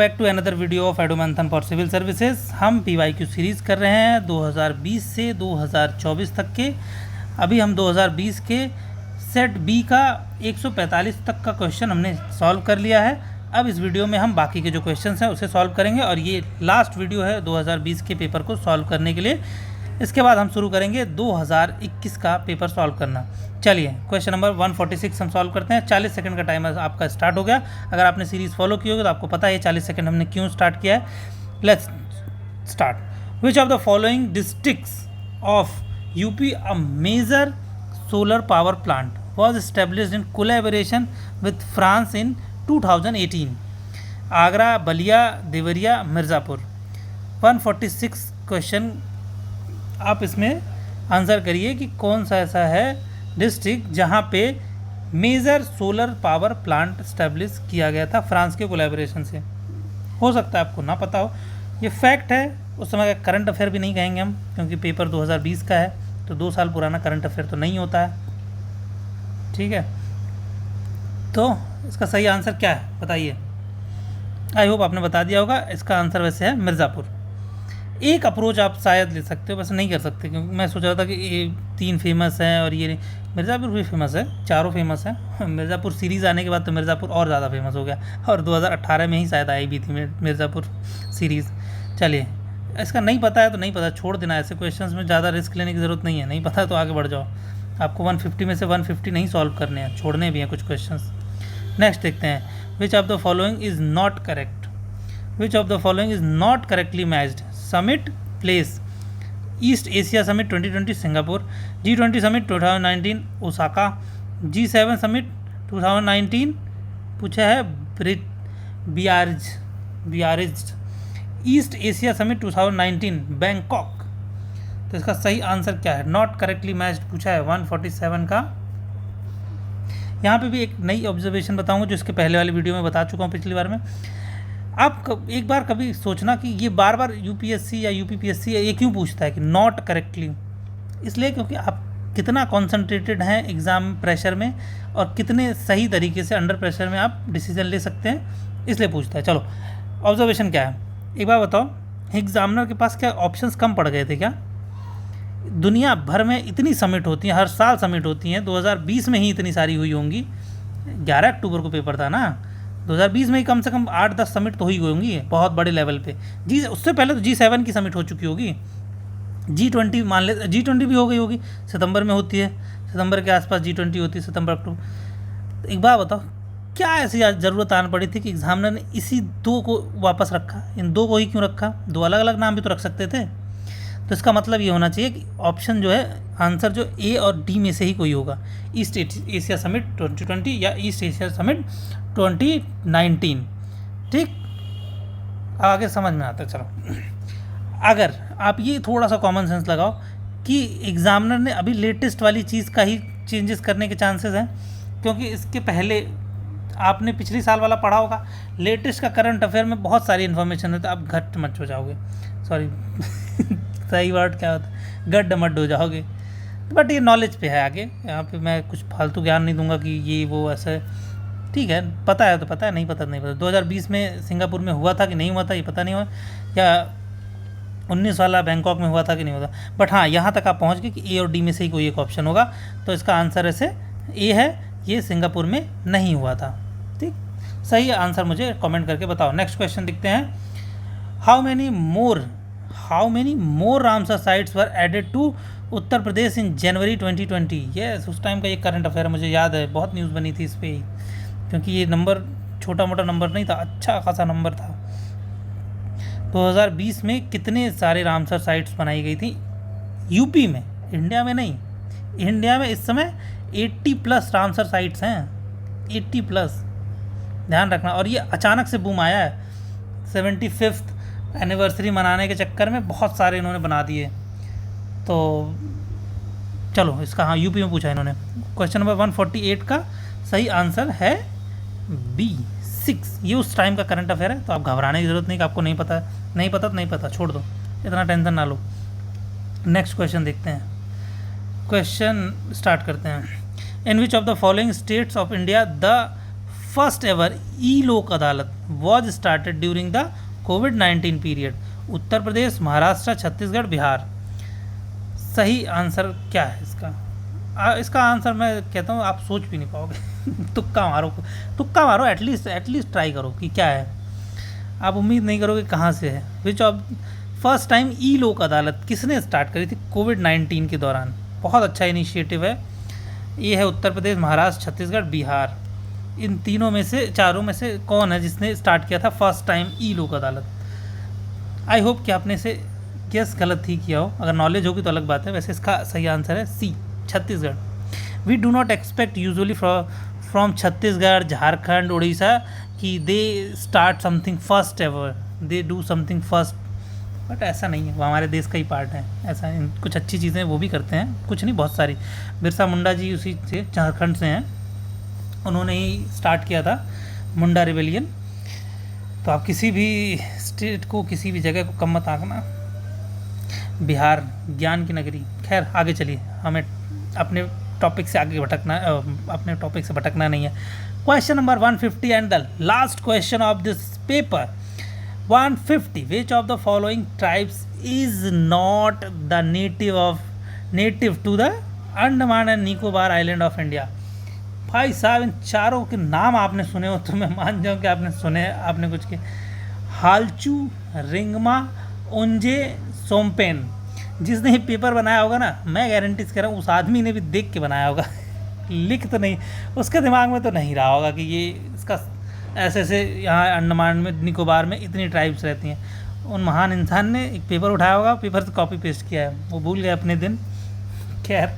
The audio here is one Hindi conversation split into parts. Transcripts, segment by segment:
Back to another video of Edumanthan for civil services. हम PYQ सीरीज़ कर रहे हैं 2020 से 2024 तक के। अभी हम 2020 के सेट बी का 145 तक का क्वेश्चन हमने सॉल्व कर लिया है। अब इस वीडियो में हम बाकी के जो क्वेश्चंस हैं उसे सॉल्व करेंगे और ये लास्ट वीडियो है 2020 के पेपर को सॉल्व करने के लिए। इसके बाद हम शुरू करेंगे 2021 का पेपर सॉल्व करना। चलिए क्वेश्चन नंबर 146 हम सॉल्व करते हैं। 40 सेकंड का टाइमर आपका स्टार्ट हो गया। अगर आपने सीरीज़ फॉलो की होगी तो आपको पता है 40 सेकंड हमने क्यों स्टार्ट किया है। Let's start. Which of the following districts of UP a major solar power plant was established in collaboration with France in 2018? Agra, Ballia, Deoria, Mirzapur. 146 question आप इसमें आंसर करिए कि कौन सा ऐसा है डिस्ट्रिक्ट जहाँ पे major solar power plant establish किया गया था फ्रांस के कोलैबोरेशन से। हो सकता है आपको ना पता हो, ये फैक्ट है। उस समय का करंट अफेयर भी नहीं कहेंगे हम, क्योंकि पेपर 2020 का है तो 2 साल पुराना करंट अफेयर तो नहीं होता है। ठीक है, तो इसका सही आंसर क्या है बताइए। आई होप आपने बता दिया होगा। इसका आंसर वैसे है मिर्ज़ापुर। एक अप्रोच आप शायद ले सकते हो, वैसे नहीं कर सकते, क्योंकि मैं सोच रहा था कि ये 3 फेमस हैं और ये मिर्ज़ापुर भी फेमस है, 4 फेमस है। मिर्ज़ापुर सीरीज़ आने के बाद तो मिर्ज़ापुर और ज़्यादा फेमस हो गया और 2018 में ही शायद आई भी थी मिर्ज़ापुर सीरीज़। चलिए, इसका नहीं पता है तो नहीं पता, छोड़ देना। ऐसे क्वेश्चंस में ज़्यादा रिस्क लेने की ज़रूरत नहीं है। नहीं पता तो आगे बढ़ जाओ। आपको 150 में से 150 नहीं सॉल्व करने हैं, छोड़ने भी हैं कुछ क्वेश्चंस। नेक्स्ट देखते हैं। विच of the following is not correct? Which of the following is not correctly matched? Summit place east Asia summit 2020 Singapore, G20 summit 2019 Osaka, G7 summit 2019 पूछा है बियारिज, ईस्ट एशिया समिट 2019 बैंकॉक। तो इसका सही आंसर क्या है? नॉट करेक्टली मैच्ड पूछा है 147 का। यहाँ पे भी एक नई ऑब्जर्वेशन बताऊंगा जो इसके पहले वाली वीडियो में बता चुका हूँ पिछली बार में। आप एक बार कभी सोचना कि ये बार बार UPSC या UPPSC ये क्यों पूछता है कि नॉट करेक्टली। इसलिए क्योंकि आप कितना कॉन्सेंट्रेटेड हैं एग्ज़ाम प्रेशर में और कितने सही तरीके से अंडर प्रेशर में आप डिसीजन ले सकते हैं, इसलिए पूछता है। चलो, ऑब्जर्वेशन क्या है एक बार बताओ। एग्जामिनर के पास क्या ऑप्शंस कम पड़ गए थे क्या? दुनिया भर में इतनी समिट होती हैं, हर साल समिट होती हैं। 2020 में ही इतनी सारी हुई होंगी। 11 अक्टूबर को पेपर था ना, 2020 में ही कम से कम 8-10 समिट तो हुई होंगी बहुत बड़े लेवल पे। उससे पहले तो G7 की समिट हो चुकी होगी। G20 मान ले, G20 भी हो गई होगी, सितंबर में होती है, सितंबर के आसपास G20 होती है, सितंबर अक्टूबर। एक बात बताओ, क्या ऐसी ज़रूरत आन पड़ी थी कि एग्जामिनर ने इसी 2 को वापस रखा? इन 2 को ही क्यों रखा? 2 अलग अलग नाम भी तो रख सकते थे। तो इसका मतलब ये होना चाहिए कि ऑप्शन जो है आंसर जो A और D में से ही कोई होगा। ईस्ट एशिया समिट 2020 या ईस्ट एशिया समिट 2019। ठीक, आगे समझ में आता है। चलो, अगर आप ये थोड़ा सा कॉमन सेंस लगाओ कि एग्जामिनर ने अभी लेटेस्ट वाली चीज़ का ही चेंजेस करने के चांसेस हैं, क्योंकि इसके पहले आपने पिछली साल वाला पढ़ा होगा। लेटेस्ट का करंट अफेयर में बहुत सारी इन्फॉर्मेशन है, तो आप घट मच हो जाओगे। सॉरी सही वर्ड क्या होता है? गड्ढ मड्ड हो जाओगे। बट ये नॉलेज पे है आगे, यहाँ पे मैं कुछ फालतू ज्ञान नहीं दूंगा कि ये वो ऐसे। ठीक है, पता है तो पता है, नहीं पता तो नहीं पता। 2020 में सिंगापुर में हुआ था कि नहीं हुआ था ये पता नहीं हुआ, या 19 वाला बैंकॉक में हुआ था कि नहीं हुआ था। बट हाँ, यहाँ तक आप पहुँच गए कि A और D में से ही कोई एक ऑप्शन होगा। तो इसका आंसर ऐसे A है, ये सिंगापुर में नहीं हुआ था। ठीक, सही आंसर मुझे कमेंट करके बताओ। नेक्स्ट क्वेश्चन देखते हैं। How many more Ramsar sites were added to Uttar Pradesh in January 2020? Yes, उस टाइम का ये करंट अफेयर मुझे याद है, बहुत न्यूज़ बनी थी इस पर ही, क्योंकि ये नंबर छोटा मोटा नंबर नहीं था, अच्छा खासा नंबर था। 2020 में कितने सारे रामसर साइट्स बनाई गई थी यूपी में, इंडिया में नहीं। इंडिया में इस समय 80+ रामसर साइट्स हैं, 80+, ध्यान रखना। और ये अचानक से बूम आया है, 75th एनिवर्सरी मनाने के चक्कर में बहुत सारे इन्होंने बना दिए। तो चलो, इसका हाँ यूपी में पूछा इन्होंने। क्वेश्चन नंबर 148 का सही आंसर है B6। ये उस टाइम का करंट अफेयर है, तो आप घबराने की ज़रूरत नहीं कि आपको नहीं पता, नहीं पता तो नहीं पता, छोड़ दो, इतना टेंशन ना लो। नेक्स्ट क्वेश्चन देखते हैं। क्वेश्चन स्टार्ट करते हैं। In which of the following states of India the first ever e Lok Adalat was started during the कोविड-19 पीरियड? उत्तर प्रदेश, महाराष्ट्र, छत्तीसगढ़, बिहार। सही आंसर क्या है इसका? इसका आंसर मैं कहता हूँ आप सोच भी नहीं पाओगे। तुक्का मारो एटलीस्ट ट्राई करो कि क्या है। आप उम्मीद नहीं करोगे कहाँ से है। विच ऑफ फर्स्ट टाइम ई लोक अदालत किसने स्टार्ट करी थी कोविड-19 के दौरान? बहुत अच्छा इनिशिएटिव है ये। है उत्तर प्रदेश, महाराष्ट्र, छत्तीसगढ़, बिहार। इन तीनों में से, चारों में से कौन है जिसने स्टार्ट किया था फर्स्ट टाइम ई लोक अदालत? आई होप कि आपने से गेस गलत ही किया हो। अगर नॉलेज होगी तो अलग बात है। वैसे इसका सही आंसर है C, Chhattisgarh. We do not expect usually from Chhattisgarh, Jharkhand, Orissa कि they start something first ever, they do something first, but ऐसा नहीं है। वो हमारे देश का ही पार्ट है। ऐसा कुछ अच्छी चीज़ें वो भी करते हैं, कुछ नहीं, बहुत सारी। बिरसा मुंडा जी उसी से, झारखंड से हैं, उन्होंने ही स्टार्ट किया था मुंडा रिवेलियन। तो आप किसी भी स्टेट को, किसी भी जगह को कम मत आंकना। बिहार ज्ञान की नगरी। खैर आगे चलिए, हमें अपने टॉपिक से आगे भटकना, अपने टॉपिक से भटकना नहीं है। Question number 150 and the last question of this paper 150। Which of the following tribes is not the native to the Andaman and Nicobar island of India? भाई साहब इन चारों के नाम आपने सुने हो तो मैं मान जाऊँ कि आपने सुने, आपने कुछ के। हालचू, रिंगमा, ओंजे, सोमपेन। जिसने ये पेपर बनाया होगा ना, मैं गारंटी से कह रहा हूँ उस आदमी ने भी देख के बनाया होगा। लिख तो नहीं, उसके दिमाग में तो नहीं रहा होगा कि ये इसका ऐसे ऐसे यहाँ अंडमान में, निकोबार में इतनी ट्राइब्स रहती हैं। उन महान इंसान ने एक पेपर उठाया होगा, पेपर से कॉपी पेस्ट किया है, वो भूल गए अपने दिन। खैर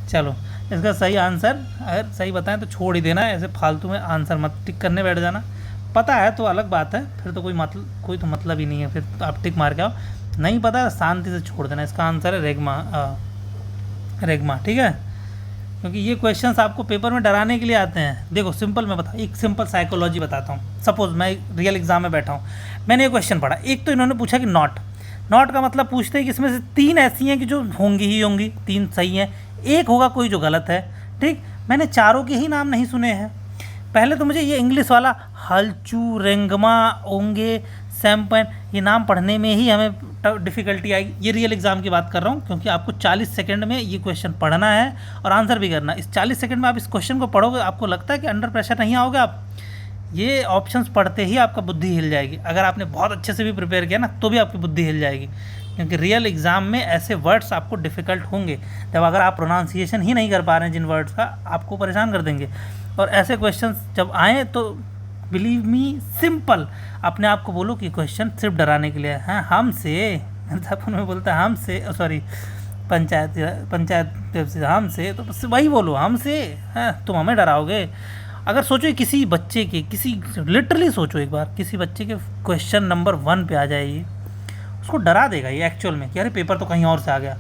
चलो, इसका सही आंसर अगर सही बताएं तो छोड़ ही देना, ऐसे फालतू में आंसर मत टिक करने बैठ जाना। पता है तो अलग बात है, फिर तो कोई तो मतलब ही नहीं है, फिर तो आप टिक मार के आओ। नहीं पता शांति से छोड़ देना। इसका आंसर है रेगमा, ठीक है? क्योंकि ये क्वेश्चंस आपको पेपर में डराने के लिए आते हैं। देखो सिंपल मैं एक सिंपल साइकोलॉजी बताता हूँ। सपोज मैं रियल एग्जाम में बैठा हूँ, मैंने ये क्वेश्चन पढ़ा। एक तो इन्होंने पूछा कि नॉट का मतलब पूछते हैं कि इसमें से 3 ऐसी हैं कि जो होंगी, 3 सही हैं, एक होगा कोई जो गलत है, ठीक? मैंने चारों के ही नाम नहीं सुने हैं। पहले तो मुझे ये इंग्लिश वाला हलचू, रेंगमा, ओंगे, सैम्पन, ये नाम पढ़ने में ही हमें डिफ़िकल्टी आई। ये रियल एग्ज़ाम की बात कर रहा हूँ, क्योंकि आपको 40 सेकंड में ये क्वेश्चन पढ़ना है और आंसर भी करना है। इस 40 सेकंड में आप इस क्वेश्चन को पढ़ोगे, आपको लगता है कि अंडर प्रेशर नहीं आओगे आप? ये ऑप्शंस पढ़ते ही आपका बुद्धि हिल जाएगी। अगर आपने बहुत अच्छे से भी प्रिपेयर किया ना, तो भी आपकी बुद्धि हिल जाएगी, क्योंकि रियल एग्ज़ाम में ऐसे वर्ड्स आपको डिफ़िकल्ट होंगे। तब अगर आप प्रोनाउंसिएशन ही नहीं कर पा रहे हैं जिन वर्ड्स का, आपको परेशान कर देंगे। और ऐसे क्वेश्चंस जब आएँ तो बिलीव मी, सिंपल अपने आप को बोलो कि क्वेश्चन सिर्फ डराने के लिए है। हमसे में बोलता है हमसे, सॉरी पंचायत से हमसे, तो बस वही बोलो हमसे। हैं तुम हमें डराओगे? अगर सोचो किसी बच्चे के, लिटरली सोचो एक बार, किसी बच्चे के क्वेश्चन नंबर 1 पे आ जाएगी, उसको डरा देगा ये एक्चुअल में कि अरे पेपर तो कहीं और से आ गया।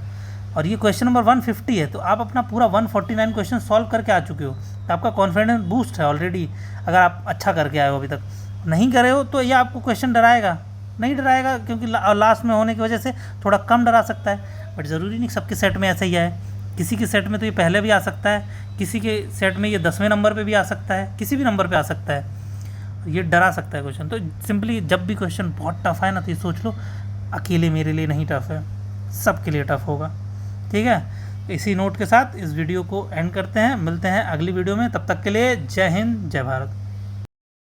और ये क्वेश्चन नंबर 150 है, तो आप अपना पूरा 149 क्वेश्चन सॉल्व करके आ चुके हो, तो आपका कॉन्फिडेंस बूस्ट है ऑलरेडी। अगर आप अच्छा करके आए हो, अभी तक नहीं करे हो, तो ये आपको क्वेश्चन डराएगा नहीं डराएगा, क्योंकि लास्ट में होने की वजह से थोड़ा कम डरा सकता है। बट ज़रूरी नहीं सबके सेट में ऐसा ही आए। किसी के सेट में तो ये पहले भी आ सकता है, किसी के सेट में ये 10वें नंबर पे भी आ सकता है, किसी भी नंबर पे आ सकता है। ये डरा सकता है क्वेश्चन। तो सिंपली जब भी क्वेश्चन बहुत टफ है ना, तो ये सोच लो अकेले मेरे लिए नहीं टफ है, सबके लिए टफ होगा, ठीक है? इसी नोट के साथ इस वीडियो को एंड करते हैं। मिलते हैं अगली वीडियो में, तब तक के लिए जय हिंद, जय भारत।